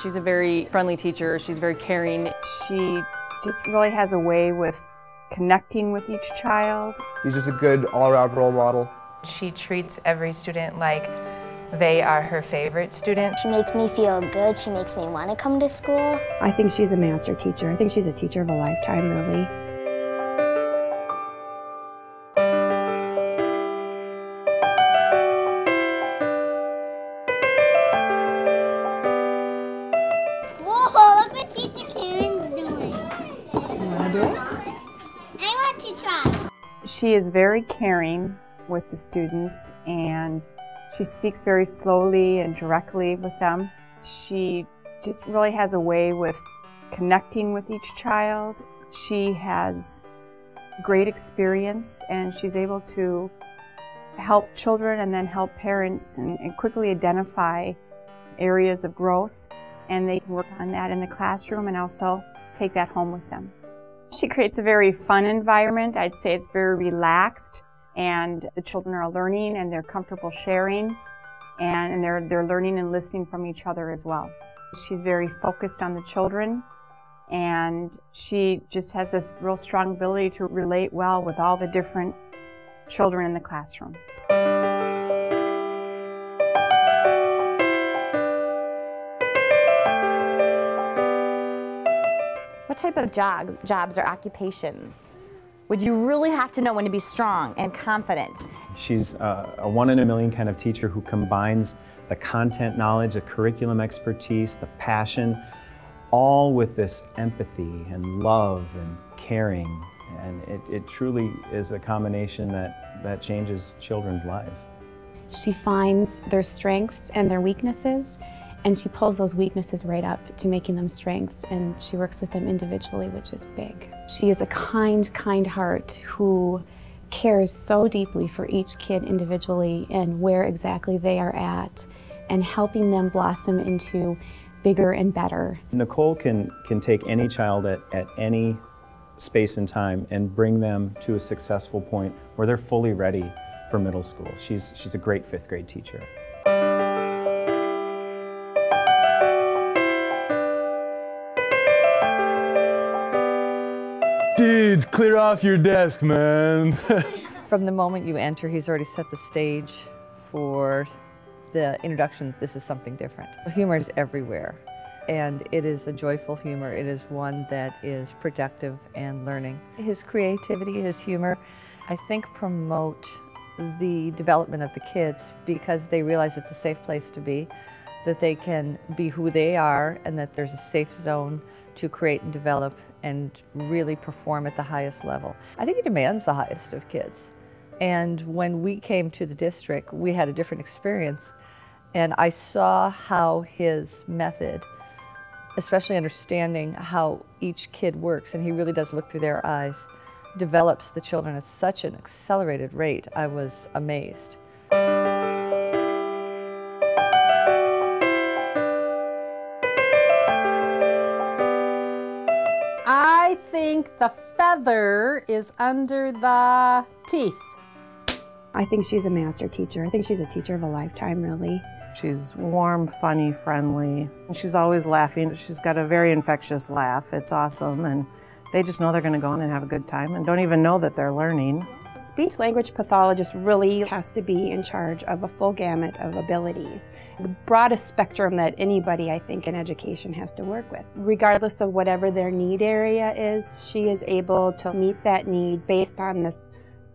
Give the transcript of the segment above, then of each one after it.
She's a very friendly teacher. She's very caring. She just really has a way with connecting with each child. She's just a good all-around role model. She treats every student like they are her favorite student. She makes me feel good. She makes me want to come to school. I think she's a master teacher. I think she's a teacher of a lifetime, really. Whoa, look what Teacher Karen's doing. You want to do it? I want to try. She is very caring with the students, and she speaks very slowly and directly with them. She just really has a way with connecting with each child. She has great experience, and she's able to help children and then help parents and quickly identify areas of growth, and they can work on that in the classroom and also take that home with them. She creates a very fun environment. I'd say it's very relaxed, and the children are learning and they're comfortable sharing, and they're learning and listening from each other as well. She's very focused on the children, and she just has this real strong ability to relate well with all the different children in the classroom. What type of jobs or occupations would you really have to know when to be strong and confident? She's a one in a million kind of teacher who combines the content knowledge, the curriculum expertise, the passion, all with this empathy and love and caring. And it truly is a combination that changes children's lives. She finds their strengths and their weaknesses, and she pulls those weaknesses right up to making them strengths, and she works with them individually, which is big. She is a kind heart who cares so deeply for each kid individually and where exactly they are at, and helping them blossom into bigger and better. Nicole can take any child at any space and time and bring them to a successful point where they're fully ready for middle school. She's a great fifth grade teacher. Dudes, clear off your desk, man. From the moment you enter, he's already set the stage for the introduction. This is something different. Humor is everywhere, and it is a joyful humor. It is one that is productive and learning. His creativity, his humor, I think promote the development of the kids because they realize it's a safe place to be, that they can be who they are, and that there's a safe zone to create and develop and really perform at the highest level. I think he demands the highest of kids. And when we came to the district, we had a different experience, and I saw how his method, especially understanding how each kid works, and he really does look through their eyes, develops the children at such an accelerated rate. I was amazed. I think the feather is under the teeth. I think she's a master teacher. I think she's a teacher of a lifetime, really. She's warm, funny, friendly. She's always laughing. She's got a very infectious laugh. It's awesome, and they just know they're going to go in and have a good time and don't even know that they're learning. Speech-language pathologist really has to be in charge of a full gamut of abilities. The broadest spectrum that anybody, I think, in education has to work with. Regardless of whatever their need area is, she is able to meet that need based on this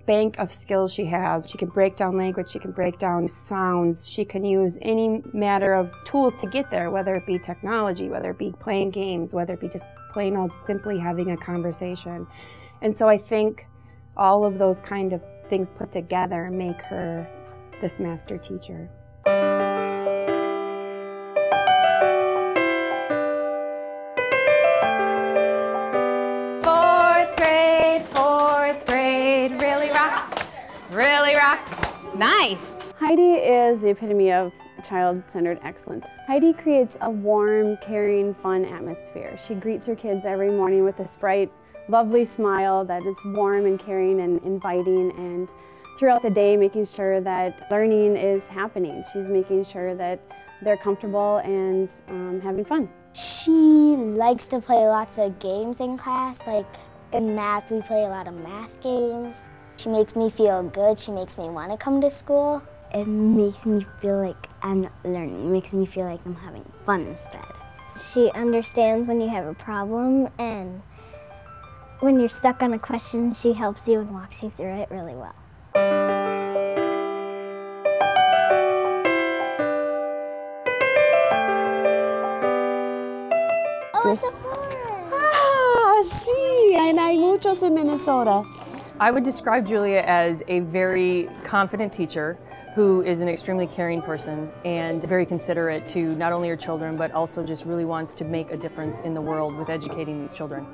bank of skills she has. She can break down language, she can break down sounds, she can use any matter of tools to get there, whether it be technology, whether it be playing games, whether it be just plain old simply having a conversation. And so I think all of those kind of things put together make her this master teacher. Fourth grade, really rocks, really rocks. Nice. Heidi is the epitome of child-centered excellence. Heidi creates a warm, caring, fun atmosphere. She greets her kids every morning with a bright, lovely smile that is warm and caring and inviting, and throughout the day, making sure that learning is happening. She's making sure that they're comfortable and having fun. She likes to play lots of games in class. Like in math, we play a lot of math games. She makes me feel good. She makes me want to come to school. It makes me feel like I'm not learning. It makes me feel like I'm having fun instead. She understands when you have a problem, and when you're stuck on a question, she helps you and walks you through it really well. Oh, it's a forest. Ah, sí, and hay muchos in Minnesota. I would describe Julia as a very confident teacher who is an extremely caring person and very considerate to not only her children, but also just really wants to make a difference in the world with educating these children.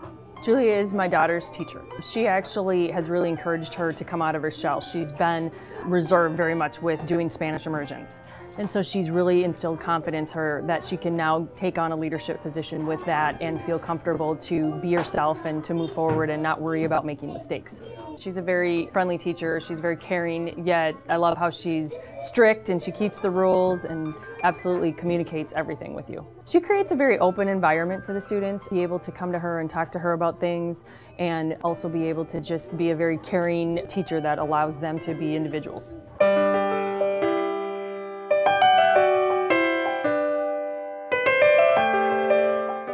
Julia is my daughter's teacher. She actually has really encouraged her to come out of her shell. She's been reserved very much with doing Spanish immersions. And so she's really instilled confidence in her that she can now take on a leadership position with that and feel comfortable to be herself and to move forward and not worry about making mistakes. She's a very friendly teacher. She's very caring, yet I love how she's strict and she keeps the rules and absolutely communicates everything with you. She creates a very open environment for the students, be able to come to her and talk to her about things, and also be able to just be a very caring teacher that allows them to be individuals.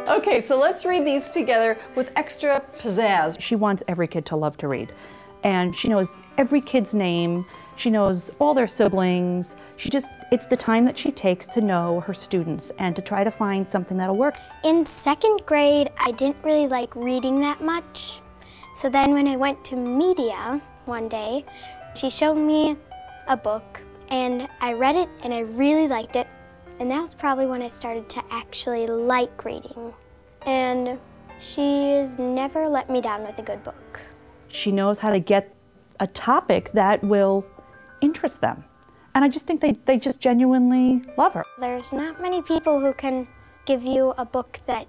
Okay, so let's read these together with extra pizzazz. She wants every kid to love to read. And she knows every kid's name. She knows all their siblings. It's the time that she takes to know her students and to try to find something that'll work. In second grade, I didn't really like reading that much. So then when I went to media one day, she showed me a book and I read it and I really liked it. And that was probably when I started to actually like reading. And she's never let me down with a good book. She knows how to get a topic that will interest them. And I just think they just genuinely love her. There's not many people who can give you a book that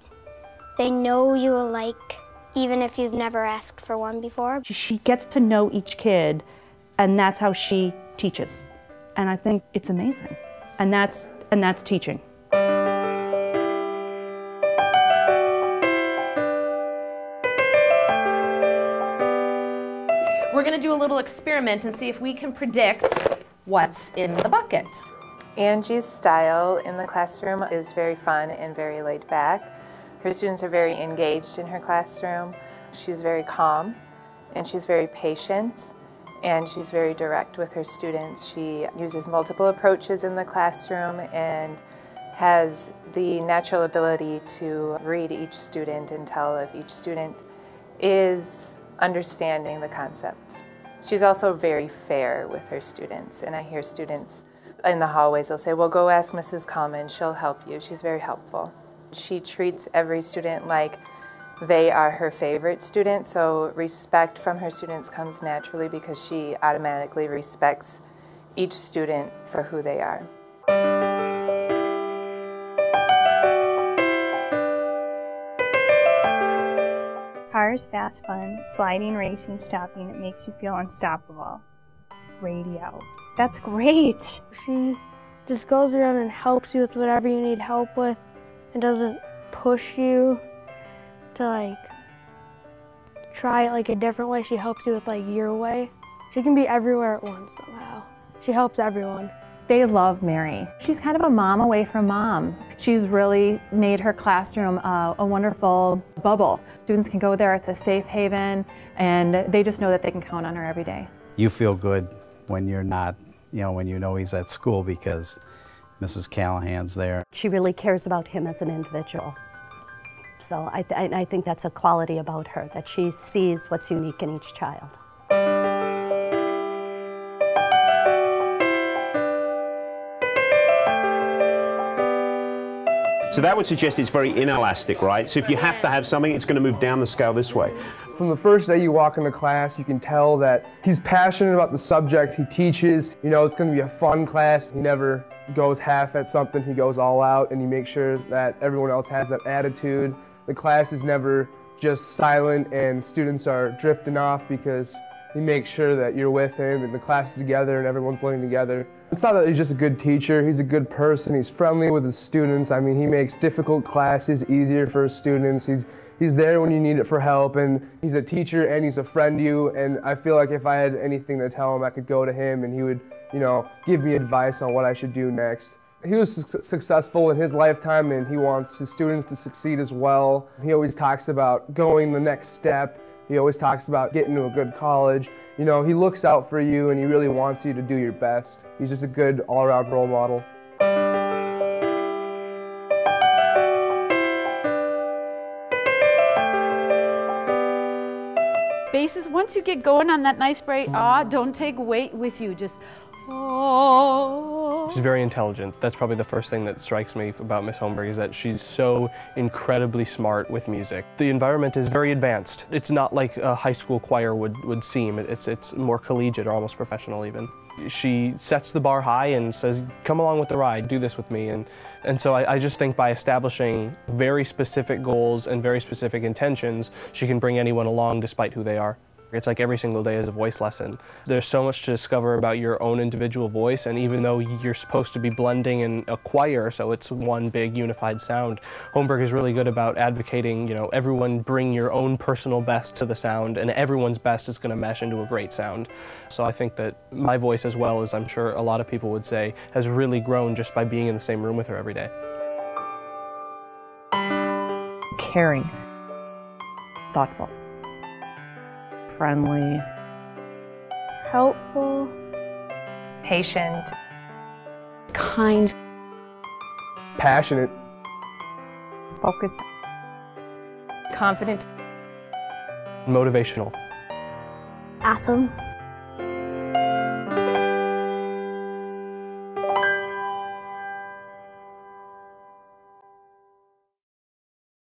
they know you will like, even if you've never asked for one before. She gets to know each kid, and that's how she teaches. And I think it's amazing. And that's teaching. We're going to do a little experiment and see if we can predict what's in the bucket. Angie's style in the classroom is very fun and very laid back. Her students are very engaged in her classroom. She's very calm and she's very patient and she's very direct with her students. She uses multiple approaches in the classroom and has the natural ability to read each student and tell if each student is understanding the concept. She's also very fair with her students, and I hear students in the hallways, they'll say, well, go ask Mrs. Coleman, she'll help you. She's very helpful. She treats every student like they are her favorite student, so respect from her students comes naturally because she automatically respects each student for who they are. Cars, fast, fun, sliding, racing, stopping, it makes you feel unstoppable. Radio. That's great. She just goes around and helps you with whatever you need help with and doesn't push you to try it a different way. She helps you with your way. She can be everywhere at once somehow. She helps everyone. They love Mary. She's kind of a mom away from mom. She's really made her classroom a wonderful bubble. Students can go there, it's a safe haven, and they just know that they can count on her every day. You feel good when you're not, when you know he's at school because Mrs. Callahan's there. She really cares about him as an individual. So I think that's a quality about her, that she sees what's unique in each child. So that would suggest it's very inelastic, right? So if you have to have something, it's going to move down the scale this way. From the first day you walk into class, you can tell that he's passionate about the subject he teaches. It's going to be a fun class. He never goes half at something. He goes all out, and he makes sure that everyone else has that attitude. The class is never just silent and students are drifting off because He makes sure that you're with him and the class is together and everyone's learning together. It's not that he's just a good teacher, he's a good person, he's friendly with his students. I mean, he makes difficult classes easier for his students. He's there when you need it for help, and he's a teacher and he's a friend to you, and I feel like if I had anything to tell him, I could go to him and he would, give me advice on what I should do next. He was successful in his lifetime and he wants his students to succeed as well. He always talks about going the next step. He always talks about getting to a good college. He looks out for you and he really wants you to do your best. He's just a good all-around role model. Bases, once you get going on that nice bright don't take weight with you, just oh. She's very intelligent. That's probably the first thing that strikes me about Miss Holmberg, is that she's so incredibly smart with music. The environment is very advanced. It's not like a high school choir would seem. It's more collegiate or almost professional even. She sets the bar high and says, come along with the ride, do this with me. And so I just think by establishing very specific goals and very specific intentions, she can bring anyone along despite who they are. It's like every single day is a voice lesson. There's so much to discover about your own individual voice, and even though you're supposed to be blending in a choir, so it's one big unified sound, Holmberg is really good about advocating, everyone bring your own personal best to the sound, and everyone's best is going to mesh into a great sound. So I think that my voice, as well as I'm sure a lot of people would say, has really grown just by being in the same room with her every day. Caring. Thoughtful. Friendly. Helpful. Patient. Kind. Passionate. Focused. Confident. Motivational. Awesome.